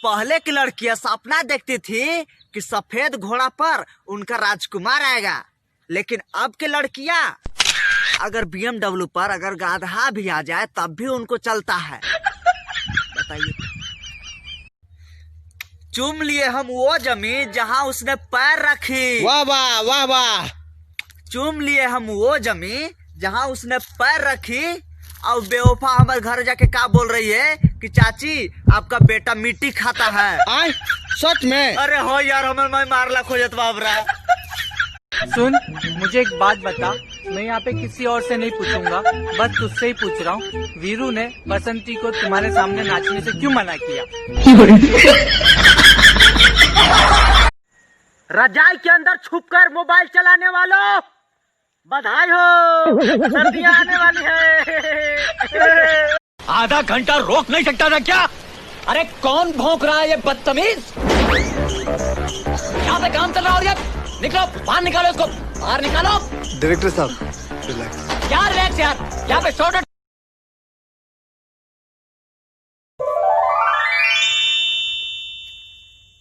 पहले की लड़कियां सपना देखती थी कि सफेद घोड़ा पर उनका राजकुमार आएगा, लेकिन अब की लड़कियां अगर BMW पर अगर गाधा भी आ जाए तब भी उनको चलता है। बताइए। चूम लिए हम वो जमीन जहां उसने पैर रखी। वाह वाह वाह वाह। चूम लिए हम वो जमीन जहां उसने पैर रखी। और बेवफा हमारे घर जाके क्या बोल रही है कि चाची आपका बेटा मिट्टी खाता है। आय सच में? अरे हो यार, हमें मैं मारला खोजत बाबरा। सुन, मुझे एक बात बता, मैं यहाँ पे किसी और से नहीं पूछूंगा, बस तुझसे ही पूछ रहा हूँ। वीरू ने बसंती को तुम्हारे सामने नाचने से क्यों मना किया? रजाई के अंदर छुपकर मोबाइल चलाने वालों, बधाई हो, सर्दियाँ आने वाली है। आधा घंटा रोक नहीं सकता था क्या? अरे कौन भौंक रहा है ये बदतमीज? यहाँ पे काम चल रहा है। निकलो बाहर, निकालो इसको बाहर निकालो। डायरेक्टर साहब रिलैक्स। क्या रिलैक्स यार, यहाँ पे शॉर्ट।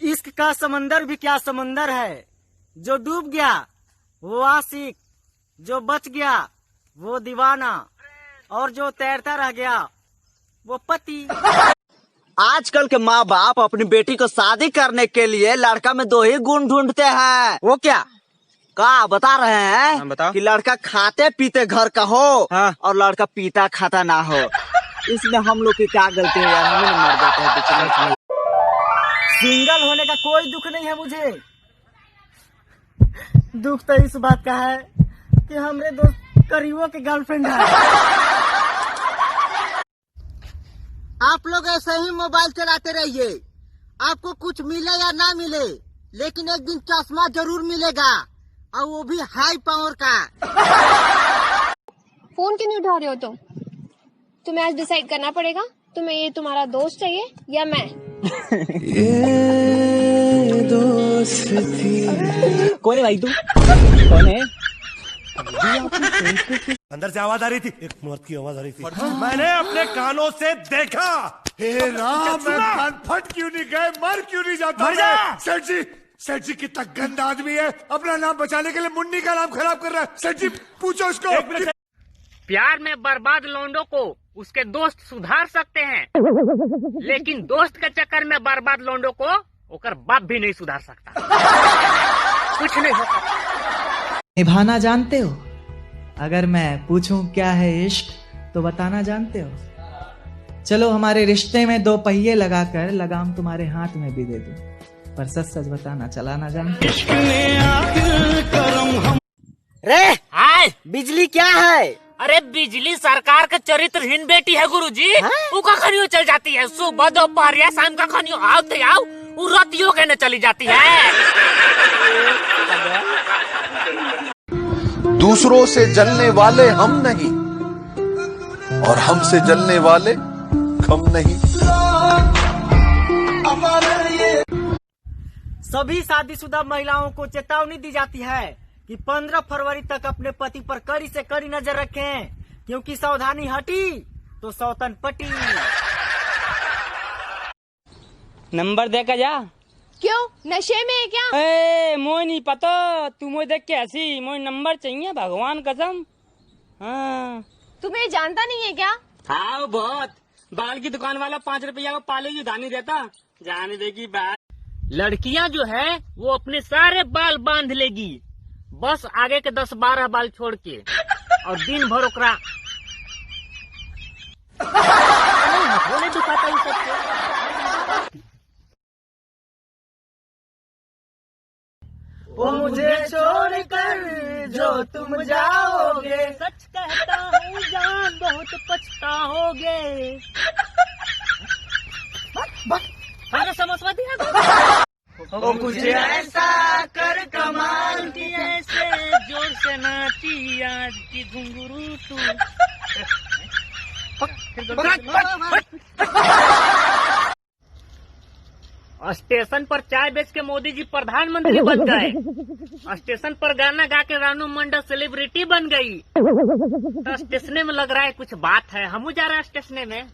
इश्क का समंदर भी क्या समंदर है, जो डूब गया वो आशिक, जो बच गया वो दीवाना, और जो तैरता रह गया वो पति। आजकल के माँ बाप अपनी बेटी को शादी करने के लिए लड़का में 2 ही गुण ढूंढते हैं। वो क्या बता रहे हैं? बताओ। कि लड़का खाते पीते घर का हो। हाँ। और लड़का पीता खाता ना हो। इसमें हम लोग की क्या गलती है यार, हमें मर जाते हैं बेचारे। सिंगल होने का कोई दुख नहीं है मुझे। दुख तो इस बात का है कि हमरे दोस्त करीबों के गर्लफ्रेंड है। आप लोग ऐसे ही मोबाइल चलाते रहिए, आपको कुछ मिले या ना मिले, लेकिन एक दिन चश्मा जरूर मिलेगा, और वो भी हाई पावर का। फोन क्यों नहीं उठा रहे हो तुम? तुम्हें आज डिसाइड करना पड़ेगा, तुम्हें ये तुम्हारा दोस्त चाहिए या मैं? ये दोस्ती। कौन है भाई तू? कौन है? अंदर से आवाज आ रही थी, एक मौत की आवाज आ रही थी। मैंने अपने कानों से देखा। हे राम, कान फट क्यों नहीं गए, मर क्यों नहीं जाता? सेठ जी कितना गंदा आदमी है, अपना नाम बचाने के लिए मुन्नी का नाम खराब कर रहा है। सेठ जी पूछो उसको। प्यार में बर्बाद लौंडों को उसके दोस्त सुधार सकते हैं, लेकिन दोस्त के चक्कर में बर्बाद लौंडों को ओकर बाप भी नहीं सुधार सकता। कुछ नहीं हो सकता। निभाना जानते हो? अगर मैं पूछूं क्या है इश्क तो बताना जानते हो? चलो हमारे रिश्ते में 2 पहिए लगाकर लगाम तुम्हारे हाथ में भी दे दूं, पर सच सच बताना चलाना जानते हो? रे हाय, बिजली क्या है? अरे बिजली सरकार का चरित्रहीन बेटी है गुरुजी। वो का खनियो चल जाती है, सुबह दोपहर या शाम का खनियो आवते आओ, वो रातियों कहने चली जाती है। दूसरों से जलने वाले हम नहीं, और हमसे जलने वाले कम नहीं। सभी शादीशुदा महिलाओं को चेतावनी दी जाती है कि 15 फरवरी तक अपने पति पर कड़ी से कड़ी नजर रखें, क्योंकि सावधानी हटी तो सौतन पटी। नंबर देकर जा। क्यों, नशे में है क्या? ए मोई नहीं पता, तू मोई देख के ऐसी मोई नंबर चाहिए, भगवान कसम। हाँ तुम्हें जानता नहीं है क्या? हाँ बहुत। बाल की दुकान वाला 5 रुपया को पाले की दानी देता, जाने देगी बात। लड़कियां जो है वो अपने सारे बाल बांध लेगी, बस आगे के 10-12 बाल छोड़ के, और दिन भर ओकरा नहीं दुखाता ही सबके। वो मुझे छोड़कर जो तुम जाओगे, सच कहता हूँ जान बहुत पछताओगे। समझ वो मुझे ऐसा कर कमाल की ऐसे जोर से नाची आज की घुंघरू तू। स्टेशन पर चाय बेच के मोदी जी प्रधानमंत्री बन गए, स्टेशन पर गाना गा के रानू मंडल सेलिब्रिटी बन गई। तो स्टेशन में लग रहा है कुछ बात है, हम जा रहे हैं स्टेशन में।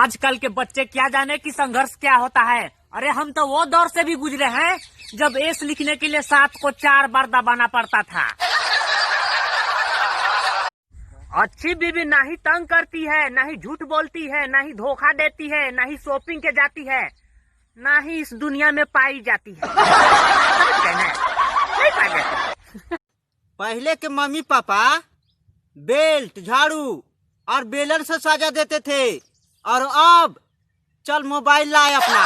आजकल के बच्चे क्या जाने कि संघर्ष क्या होता है। अरे हम तो वो दौर से भी गुजरे हैं जब एस लिखने के लिए 7 को 4 बार दबाना पड़ता था। अच्छी बीवी ना ही तंग करती है, ना ही झूठ बोलती है, ना ही धोखा देती है, ना ही शॉपिंग के जाती है, ना ही इस दुनिया में पाई जाती है। नहीं पाई जाती। पहले के मम्मी पापा बेल्ट, झाड़ू और बेलन से सजा देते थे, और अब चल मोबाइल लाए अपना।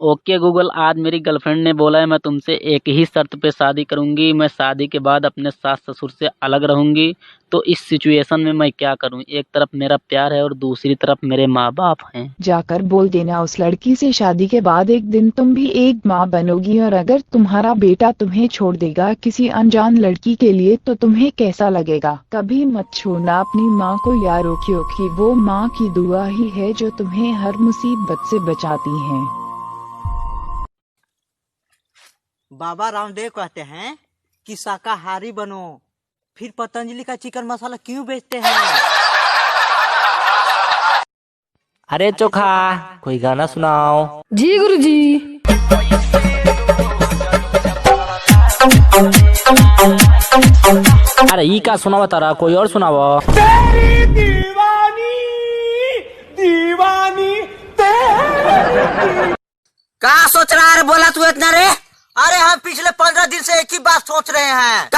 ओके गूगल, आज मेरी गर्लफ्रेंड ने बोला है मैं तुमसे एक ही शर्त पे शादी करूंगी, मैं शादी के बाद अपने सास ससुर से अलग रहूंगी। तो इस सिचुएशन में मैं क्या करूं? एक तरफ मेरा प्यार है और दूसरी तरफ मेरे माँ बाप हैं। जाकर बोल देना उस लड़की से शादी के बाद एक दिन तुम भी एक माँ बनोगी, और अगर तुम्हारा बेटा तुम्हें छोड़ देगा किसी अनजान लड़की के लिए तो तुम्हें कैसा लगेगा? कभी मत छोड़ना अपनी माँ को याद रखियो कि वो माँ की दुआ ही है जो तुम्हें हर मुसीबत से बचाती है। बाबा रामदेव कहते हैं कि शाकाहारी बनो, फिर पतंजलि का चिकन मसाला क्यों बेचते हैं? अरे चोखा, कोई गाना सुनाओ। जी गुरुजी। अरे ई का सुनावा तारा, कोई और सुनावा। तेरी दीवानी दीवानी क्या सोच रहा है बोला तू इतना रे? अरे हम पिछले 15 दिन से एक ही बात सोच रहे हैं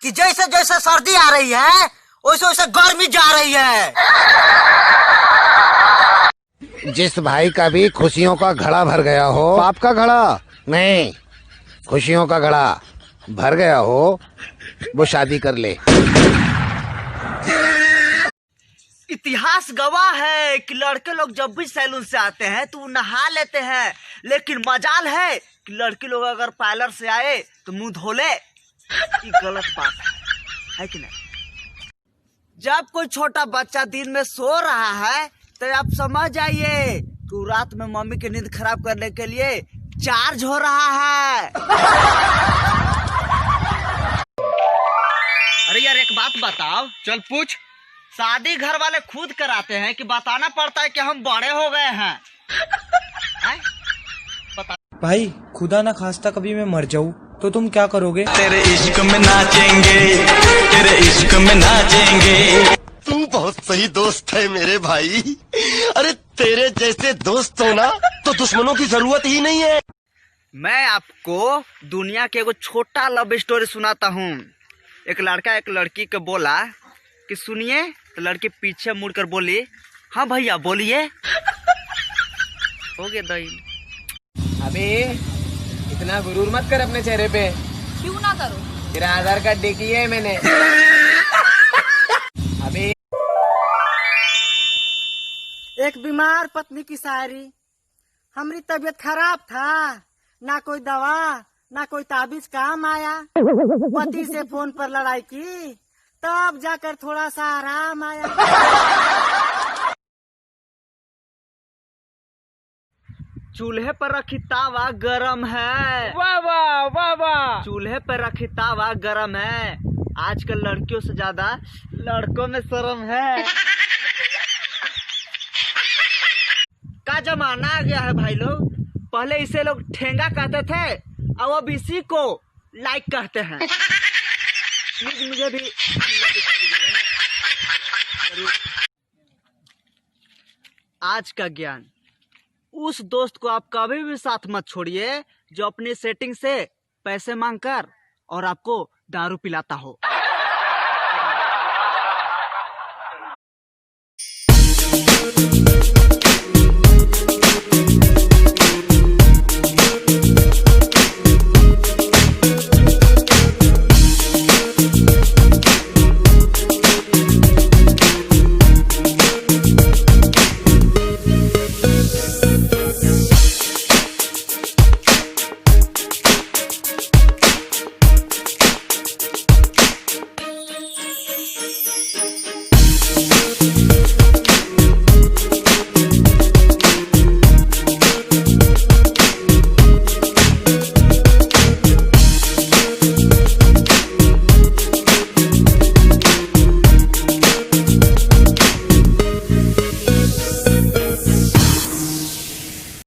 कि जैसे जैसे सर्दी आ रही है वैसे वैसे गर्मी जा रही है। जिस भाई का भी खुशियों का घड़ा भर गया हो, पाप का घड़ा नहीं, खुशियों का घड़ा भर गया हो, वो शादी कर ले। इतिहास गवाह है कि लड़के लोग जब भी सैलून से आते हैं तो नहा लेते हैं, लेकिन मजाल है कि लड़के लोग अगर पार्लर से आए तो मुंह धो ले। ये गलत बात है कि नहीं? जब कोई छोटा बच्चा दिन में सो रहा है तो आप समझ जाइए कि रात में मम्मी की नींद खराब करने के लिए चार्ज हो रहा है। अरे यार एक बात बताओ, चल पूछ। शादी घर वाले खुद कराते हैं कि बताना पड़ता है कि हम बड़े हो गए हैं? भाई खुदा ना खास्ता कभी मैं मर जाऊँ तो तुम क्या करोगे? तेरे इश्क में नाचेंगे, तेरे इश्क में नाचेंगे। तू बहुत सही दोस्त है मेरे भाई। अरे तेरे जैसे दोस्त हो ना तो दुश्मनों की जरूरत ही नहीं है। मैं आपको दुनिया के एगो छोटा लव स्टोरी सुनाता हूँ। एक लड़का एक लड़की को बोला कि सुनिए, तो लड़की पीछे मुड़कर बोली हाँ भैया बोलिए। हो गया दही। अबे इतना गुरूर मत कर अपने चेहरे पे। क्यों ना करो? तेरा आधार कार्ड देख लिया है मैंने। अबे एक बीमार पत्नी की शायरी। हमारी तबीयत खराब था, ना कोई दवा ना कोई ताबीज काम आया। पति से फोन पर लड़ाई की, तब जाकर थोड़ा सा आराम आया। चूल्हे पर रखी तावा गरम है। वाह वाह वाह वाह। चूल्हे पर रखी तावा गरम है। आजकल लड़कियों से ज्यादा लड़कों में शर्म है। का जमाना आ गया है भाई लोग। पहले इसे लोग ठेंगा कहते थे और अब इसी को लाइक कहते हैं। मुझे भी आज का ज्ञान, उस दोस्त को आप कभी भी साथ मत छोड़िए जो अपनी सेटिंग से पैसे मांगकर और आपको दारू पिलाता हो।